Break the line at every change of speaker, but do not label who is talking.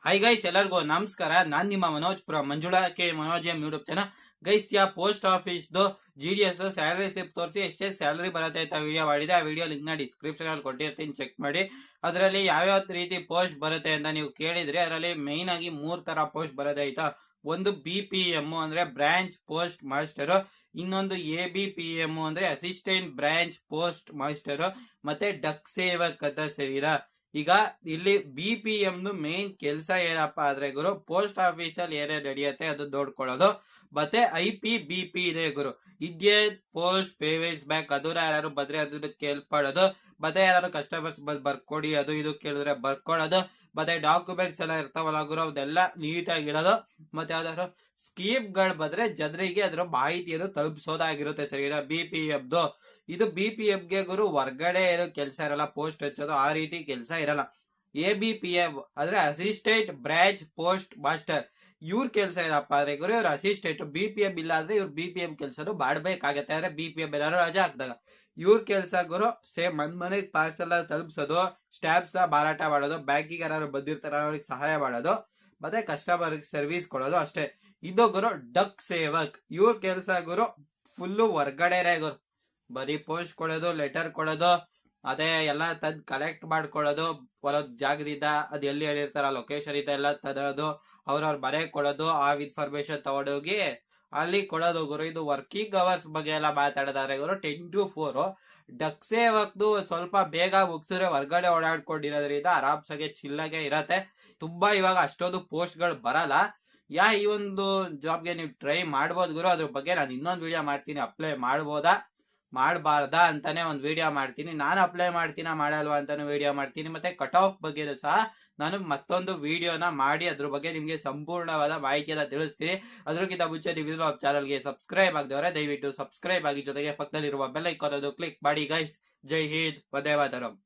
Hi guys, ಎಲ್ಲರಿಗೂ ನಮಸ್ಕಾರ. ನಾನ್ ನಿಮ್ಮ Manoj from Manjula K Manoj M YouTube channel. Guys, post office GDS salary slip ತೋರಿಸಿ ಎಷ್ಟೇ ಸ್ಯಾಲರಿ ಬರುತ್ತೆ ಅಂತ ವಿಡಿಯೋ ಮಾಡಿದೆ. ಆ ವಿಡಿಯೋ ಲಿಂಕ್ ನ ಡಿಸ್ಕ್ರಿಪ್ಷನ್ ಅಲ್ಲಿ ಕೊಟ್ಟಿರ್ತೀನಿ, ಚೆಕ್ ಮಾಡಿ. ಅದರಲ್ಲಿ ಯಾವ್ಯಾವ ರೀತಿ ಪೋಸ್ಟ್ ಬರುತ್ತೆ ಅಂತ ನೀವು ಕೇಳಿದ್ರೆ ಅದರಲ್ಲಿ ಮೈನ್ ಆಗಿ 3 ತರ ಪೋಸ್ಟ್ ಬರೋದೇ ಆಯ್ತಾ. ಒಂದು BPM ಅಂದ್ರೆ ಬ್ರಾಂಚ್ ಪೋಸ್ಟ್ ಮಾಸ್ಟರ್, ಇನ್ನೊಂದು ABPM ಅಂದ್ರೆ ಅಸಿಸ್ಟೆಂಟ್ ಬ್ರಾಂಚ್ ಪೋಸ್ಟ್ ಮಾಸ್ಟರ್, ಮತ್ತೆ ಡಕ್ ಸೇವಕ್ ಅಂತ ಸೇರಿದ. ಈಗ ಇಲ್ಲಿ BPM ಮೇನ್ ಕೆಲಸ ಏನಪ್ಪಾ ಆದ್ರೆ ಗುರು, ಪೋಸ್ಟ್ ಆಫೀಸ್ ಅಲ್ಲಿ ಏನೇನ್ ನಡೆಯುತ್ತೆ ಅದು ನೋಡ್ಕೊಳ್ಳೋದು. ಮತ್ತೆ IPBP ಇದೆ ಗುರು, ಇಂಡಿಯನ್ ಪೋಸ್ಟ್ ಪೇಮೆಂಟ್ಸ್ ಬ್ಯಾಂಕ್. ಅದನ್ನ ಯಾರು ಬಂದ್ರೆ ಅದನ್ನ ಕೇಳ್ಪಡೋದು. ಮತ್ತೆ ಯಾರು ಕಸ್ಟಮರ್ಸ್ ಬರ್ಕೊಡಿ ಅದು ಇದು ಕೇಳಿದ್ರೆ ಬರ್ಕೊಡೋದು. ಮತ್ತೆ ಡಾಕ್ಯುಮೆಂಟ್ಸ್ ಎಲ್ಲ ಇರ್ತಾವಲ್ಲ ಗುರು, ಅದೆಲ್ಲ ನೀಟಾಗಿ ಇಡೋದು. ಮತ್ತೆ ಯಾವ್ದಾದ್ರು ಸ್ಕೀಮ್ ಗಳು ಬಂದ್ರೆ ಜನರಿಗೆ ಅದರ ಮಾಹಿತಿಯನ್ನು ತಲುಪಿಸೋದಾಗಿರುತ್ತೆ. ಸರಿ, BPM ಇದು BPM ಗೆ ಗುರು ಹೊರ್ಗಡೆ ಏನೋ ಕೆಲಸ ಇರಲ್ಲ, ಪೋಸ್ಟ್ ಹಚ್ಚೋದು ಆ ರೀತಿ ಕೆಲಸ ಇರಲ್ಲ. ABPM ಅಂದ್ರೆ ಅಸಿಸ್ಟೆಂಟ್ ಬ್ರಾಂಚ್ ಪೋಸ್ಟ್ ಮಾಸ್ಟರ್. ಇವ್ರ ಕೆಲಸ ಏನಪ್ಪ ಅಂದ್ರೆ ಗುರು, ಇವ್ರ ಅಸಿಸ್ಟೆಂಟ್. BPM ಇಲ್ಲ ಅಂದ್ರೆ ಇವ್ರ BPM ಕೆಲಸನು ಮಾಡ್ಬೇಕಾಗತ್ತೆ. ಅಂದ್ರೆ BPM ಏನಾದ್ರು ರಜಾ ಹಾಕ್ದಾಗ ಇವ್ರ ಕೆಲಸ ಗುರು ಸೇಮ್ ಮನೆಗೆ ಪಾರ್ಸಲ್ ತಲುಪಿಸೋದು, ಸ್ಟಾಂಪ್ಸ್ ಮಾರಾಟ ಮಾಡೋದು, ಬ್ಯಾಂಕಿಗೆ ಯಾರು ಬಂದಿರ್ತಾರ ಅವ್ರಿಗೆ ಸಹಾಯ ಮಾಡೋದು, ಮತ್ತೆ ಕಸ್ಟಮರ್ ಸರ್ವಿಸ್ ಕೊಡೋದು ಅಷ್ಟೇ. ಇದು ಗುರು ಡಕ್ ಸೇವಕ್. ಇವ್ರ ಕೆಲಸ ಗುರು ಫುಲ್ಲು ಹೊರ್ಗಡೆನೆ ಗುರು. ಬರೀ ಪೋಸ್ಟ್ ಕೊಡೋದು, ಲೆಟರ್ ಕೊಡೋದು, ಅದೇ ಎಲ್ಲ ತಂದ್ ಕಲೆಕ್ಟ್ ಮಾಡ್ಕೊಳ್ಳೋದು, ಹೊಲದ ಜಾಗದಿಂದ ಅದ್ ಎಲ್ಲಿ ಹೇಳಿರ್ತಾರ ಲೊಕೇಶನ್ ಇಂದ ಎಲ್ಲ ತರೋದು, ಅವ್ರವ್ರ ಮನೆ ಕೊಡೋದು, ಆ ಇನ್ಫಾರ್ಮೇಶನ್ ತಗೊಂಡೋಗಿ ಅಲ್ಲಿ ಕೊಡೋದು ಗುರು. ಇದು ವರ್ಕಿಂಗ್ ಅವರ್ಸ್ ಬಗ್ಗೆ ಎಲ್ಲ ಮಾತಾಡೋದಾದ್ರೆ ಗುರು 10 to 4. ಡಕ್ ಸೇವಕ್ದು ಸ್ವಲ್ಪ ಬೇಗ ಮುಗಿಸಿದ್ರೆ ಹೊರ್ಗಡೆ ಓಡಾಡ್ಕೊಂಡಿರೋದ್ರಿಂದ ಆರಾಮ್ಸಾಗೆ ಚಿಲ್ಲಾಗೆ ಇರತ್ತೆ. ತುಂಬಾ ಇವಾಗ ಅಷ್ಟೊಂದು ಪೋಸ್ಟ್ ಗಳು ಬರಲ್ಲ. ಈ ಒಂದು ಜಾಬ್ಗೆ ನೀವು ಟ್ರೈ ಮಾಡ್ಬೋದು ಗುರು. ಅದ್ರ ಬಗ್ಗೆ ನಾನು ಇನ್ನೊಂದು ವಿಡಿಯೋ ಮಾಡ್ತೀನಿ, ಅಪ್ಲೈ ಮಾಡ್ಬೋದಾ ಮಾಡಬಾರ್ದಾ ಅಂತಾನೆ ಒಂದು ವಿಡಿಯೋ ಮಾಡ್ತೀನಿ. ನಾನು ಅಪ್ಲೈ ಮಾಡ್ತೀನ ಮಾಡಲ್ವಾ ಅಂತಾನು ವಿಡಿಯೋ ಮಾಡ್ತೀನಿ. ಮತ್ತೆ ಕಟ್ ಆಫ್ ಬಗ್ಗೆ ಸಹ ನಾನು ಮತ್ತೊಂದು ವಿಡಿಯೋನ ಮಾಡಿ ಅದ್ರ ಬಗ್ಗೆ ನಿಮ್ಗೆ ಸಂಪೂರ್ಣವಾದ ಮಾಹಿತಿಯನ್ನ ತಿಳಿಸ್ತೀನಿ. ಅದಕ್ಕಿಂತ ಮುಂಚೆ ನೀವು ಚಾನಲ್ಗೆ ಸಬ್ಸ್ಕ್ರೈಬ್ ಆಗದವರೆ ದಯವಿಟ್ಟು ಸಬ್ಸ್ಕ್ರೈಬ್ ಆಗಿ, ಜೊತೆಗೆ ಪಕ್ಕದಲ್ಲಿರುವ ಬೆಲ್ ಐಕಾನ್ ಅನ್ನು ಕ್ಲಿಕ್ ಮಾಡಿ ಗೈಸ್. ಜೈ ಹಿಂದ್, ವಂದೇ ಮಾತರಂ.